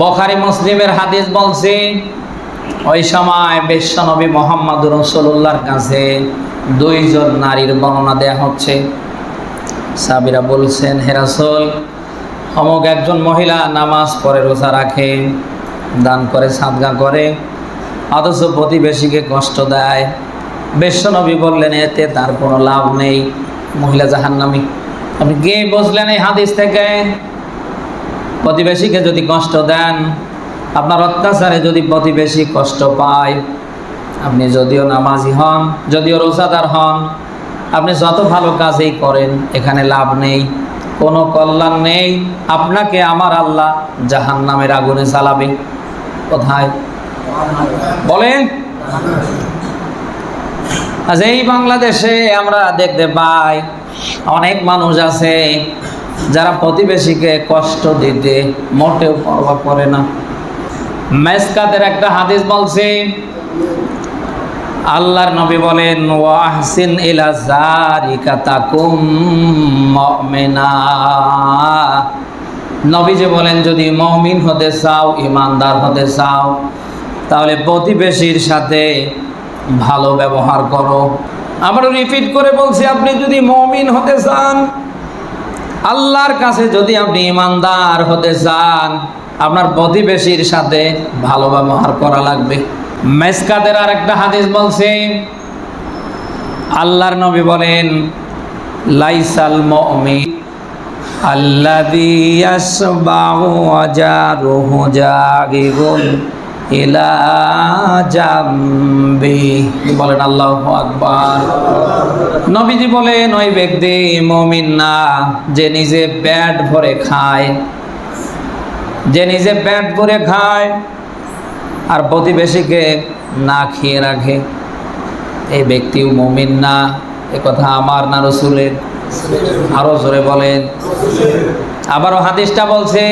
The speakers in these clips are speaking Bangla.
বুখারী মুসলিমের হাদিস বলছে, ওই সময় বিশ্বনবী মুহাম্মদুর রাসূলুল্লাহর কাছে দুইজন নারীর বর্ণনা দেয়া হচ্ছে। সাহাবীরা বলছেন, হে রাসূল, অমুক একজন মহিলা নামাজ পড়ে, রোজা রাখে, দান করে, সাদকা করে, অথচ প্রতিবেশীকে কষ্ট দেয়। বিশ্বনবী বললেন, এতে তার কোনো লাভ নেই, মহিলা জাহান্নামী। আপনি কি বুঝলেন এই হাদিস থেকে? প্রতিবেশীকে যদি কষ্ট দেন, আপনার অত্যাচারে যদি প্রতিবেশী কষ্ট পায়, আপনি যদিও নামাজি হন, যদিও রোজাদার হন, আপনি যত ভালো কাজই করেন, এখানে লাভ নেই, কোনো কল্যাণ নেই। আপনাকে আমার আল্লাহ জাহান্নামের আগুনে জ্বালাবে। কোথায় বলেন? আজ এই বাংলাদেশে আমরা দেখতে পাই অনেক মানুষ আছে যারা প্রতিবেশীকে কষ্ট দিতে মোটেও পরোয়া করে না। মেসকাতের একটা হাদিস বলছে, আল্লাহর নবী বলেন, ওয়াহসিন ইলা জারিকা তাকুম মুমিনা। নবীজি বলেন, যদি মুমিন হতে চাও, ইমানদার হতে চাও, তাহলে প্রতিবেশীর সাথে ভালো ব্যবহার করো। আবারও রিপিট করে বলছি, আপনি যদি মুমিন হতে চান, আল্লাহর কাছে যদি আপনি ইমানদার হতে চান, আপনার প্রতিবেশীর সাথে ভালো ব্যবহার করা লাগবে। মেসকাতের আর একটা হাদিস বলছে, আল্লাহর নবী বলেন, লাইসাল মুমিন আল্লাযী ইয়াসবাউ আজারুহু জাগিগুন ইলা জামবি। বলেন আল্লাহু আকবার। নবীজি বলেন, ওই ব্যক্তি মুমিন না যে নিজে পেট ভরে খায়, যে নিজে পেট ভরে খায় আর প্রতিবেশীকে না খেয়ে রাখে, এই ব্যক্তিও মুমিন না। এ কথা আমার না রাসূলের? আরো জোরে বলেন। আবারও হাদিসটা বলছে,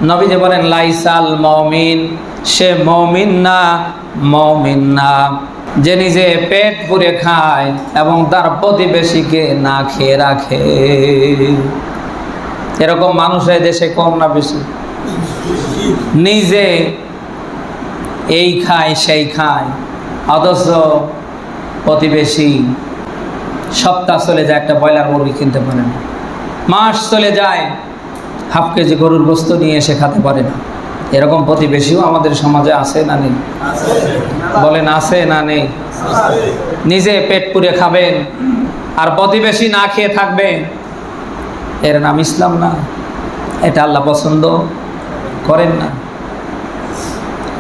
নবীজি বলেন, লাইসাল মুমিন, সে মুমিন না, মুমিন না যে নিজে পেট পুরে খায় এবং তার প্রতিবেশীকে না খেয়ে রাখে। এরকম মানুষের দেশে কম না বেশি? নিজে এই খায় সেই খায়, অথচ প্রতিবেশী সপ্তাহ চলে যায় একটা ব্রয়লার মুরগি কিনতে পারে না, মাস চলে যায় হাফ কেজি গরুর গোস্ত নিয়ে এসে খেতে পারে না। এরকম প্রতিবেশীও আমাদের সমাজে আছে না নেই? বলেন, আছে না নেই? নিজে পেট পুরে খাবেন আর প্রতিবেশী না খেয়ে থাকবে, এর নাম ইসলাম না। এটা আল্লাহ পছন্দ করেন না।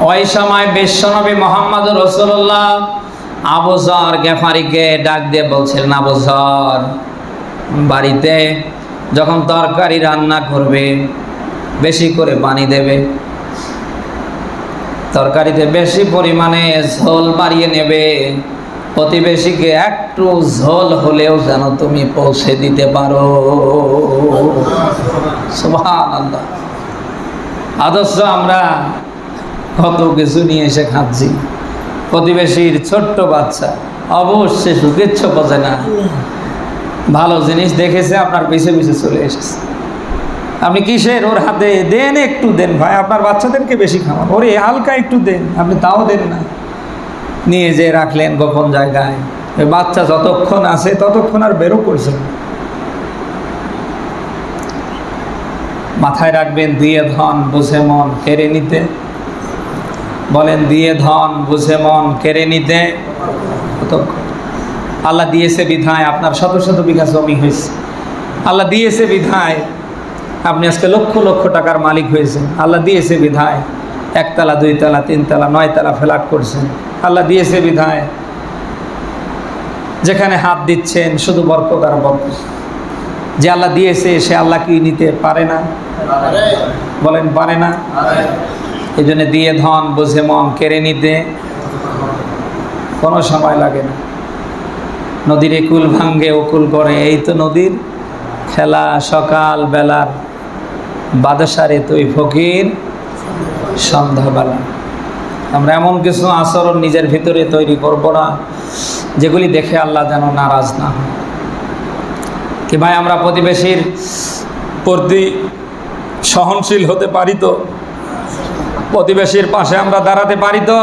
ওই সময় বিশ্বনবী মুহাম্মদুর রাসূলুল্লাহ আবু যর গেফারিকে ডাক দিয়ে বলছিলেন, আবু যর, বাড়িতে যখন তরকারি রান্না করবে বেশি করে পানি দেবে, তরকারিতে বেশি পরিমাণে ঝোল বাড়িয়ে নেবে, প্রতিবেশীকে একটু ঝোল হলেও যেন তুমি পৌঁছে দিতে পারো। সুবহানাল্লাহ। আদর্শ আমরা কত কিছু নিয়ে এসে খাচ্ছি। প্রতিবেশীর ছোট্ট বাচ্চা অবশ্যই সুকিচ্ছু বোঝে না, ভালো জিনিস দেখেছে, আপনার পিছে পিছে চলে এসেছে। আপনি কিসের ওর হাতে দেন, একটু দেন ভাই, আপনার বাচ্চাদেরকে বেশি খাওয়ান, ওরে হালকা একটু দেন, আপনি তাও দেন না, নিয়ে যে রাখলেন গোপন জায়গায়। ওই বাচ্চা যতক্ষণ আছে ততক্ষণ আর বেরো করছে না। মাথায় রাখবেন, দিয়ে ধন বুঝে মন কেড়ে নিতে। বলেন, দিয়ে ধন বুঝে মন কেড়ে নিতে। আল্লাহ দিয়েছে বিধায় আপনার শত শত বিঘা জমি হয়েছে, আল্লাহ দিয়েছে বিধায় আপনি আজকে লক্ষ লক্ষ টাকার মালিক হয়েছেন, আল্লাহ দিয়েছে বিধায় একতলা, দুইতলা, তিনতলা, 9 তলা ফ্ল্যাট করছেন, আল্লাহ দিয়েছে বিধায় যেখানে হাত দিচ্ছেন শুধু বরকত আর বরকত। যে আল্লাহ দিয়েছে সে আল্লাহ কি নিতে পারে না? বলেন, পারে না? এই জন্য দিয়ে ধন বুঝে মন কেড়ে নিতে কোনো সময় লাগে না। নদীর একুল ভাঙ্গে উকুল করে, এই তো নদীর খেলা। সকাল বেলার বাদশারে তুই ফকির সন্ধ্যাবেলা। আমরা এমন কিছু আচরণ নিজের ভিতরে তৈরি করবো না যেগুলি দেখে আল্লাহ যেন নারাজ না হয়। কি ভাই, আমরা প্রতিবেশীর প্রতি সহনশীল হতে পারি তো? প্রতিবেশীর পাশে আমরা দাঁড়াতে পারি তো?